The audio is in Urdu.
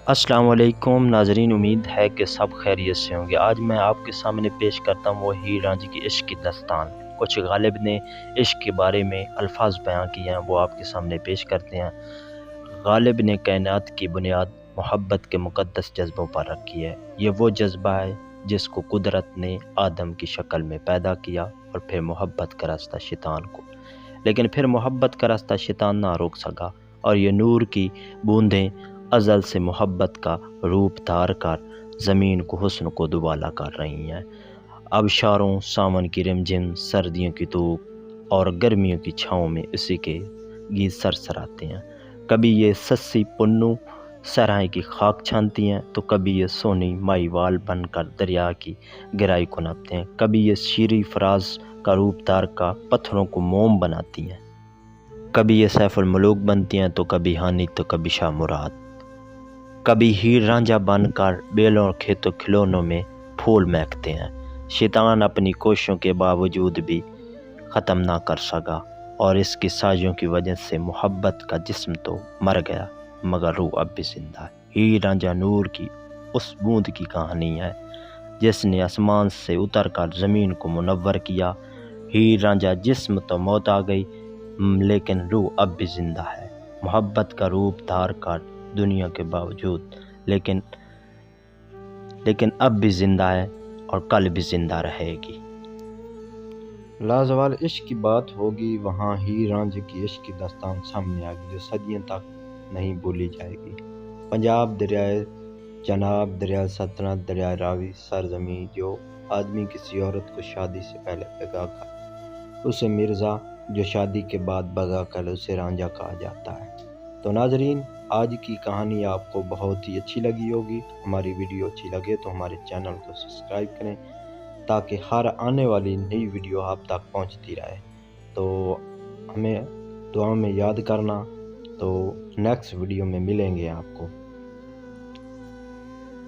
السلام علیکم ناظرین، امید ہے کہ سب خیریت سے ہوں گے۔ آج میں آپ کے سامنے پیش کرتا ہوں وہ ہیر رانجھی کی عشق کی داستان۔ کچھ غالب نے عشق کے بارے میں الفاظ بیان کیے ہیں، وہ آپ کے سامنے پیش کرتے ہیں۔ غالب نے کائنات کی بنیاد محبت کے مقدس جذبوں پر رکھی ہے۔ یہ وہ جذبہ ہے جس کو قدرت نے آدم کی شکل میں پیدا کیا اور پھر محبت کا راستہ شیطان کو، لیکن پھر محبت کا راستہ شیطان نہ روک سکا، اور یہ نور کی بوندیں ازل سے محبت کا روپ دھار کر زمین کو حسن کو دوبالا کر رہی ہیں۔ اب شاروں ساون کی رمجھم، سردیوں کی دھوپ اور گرمیوں کی چھاؤں میں اسی کے گیت سرسراتے ہیں۔ کبھی یہ سسی پنو صحرائے کی خاک چھانتی ہیں تو کبھی یہ سونی مائی وال بن کر دریا کی گہرائی کو ناپتے ہیں۔ کبھی یہ شیریں فراز کا روپ دھار کا پتھروں کو موم بناتی ہیں۔ کبھی یہ سیف الملوک بنتی ہیں تو کبھی ہانی تو کبھی شاہ مراد۔ کبھی ہیر رانجھا بن کر بیلوں اور کھیتوں کھلونوں میں پھول مہکتے ہیں۔ شیطان اپنی کوششوں کے باوجود بھی ختم نہ کر سکا، اور اس کی سازشوں کی وجہ سے محبت کا جسم تو مر گیا مگر روح اب بھی زندہ ہے۔ ہیر رانجھا نور کی اس بوند کی کہانی ہے جس نے آسمان سے اتر کر زمین کو منور کیا۔ ہیر رانجھا جسم تو موت آ گئی لیکن روح اب بھی زندہ ہے، محبت کا روپ دھار کر دنیا کے باوجود، لیکن اب بھی زندہ ہے اور کل بھی زندہ رہے گی۔ لازوال عشق کی بات ہوگی، وہاں ہیر رانجھے کی عشق کی داستان سامنے آ گئی جو صدیوں تک نہیں بھولی جائے گی۔ پنجاب دریائے چناب، دریائے سلطنت، دریائے راوی سرزمین جو آدمی کسی عورت کو شادی سے پہلے بھگا کر اسے مرزا، جو شادی کے بعد بھگا کر اسے رانجھا کہا جاتا ہے۔ تو ناظرین، آج کی کہانی آپ کو بہت ہی اچھی لگی ہوگی۔ ہماری ویڈیو اچھی لگے تو ہمارے چینل کو سبسکرائب کریں تاکہ ہر آنے والی نئی ویڈیو آپ تک پہنچتی رہے۔ تو ہمیں دعا میں یاد کرنا۔ تو نیکسٹ ویڈیو میں ملیں گے آپ کو۔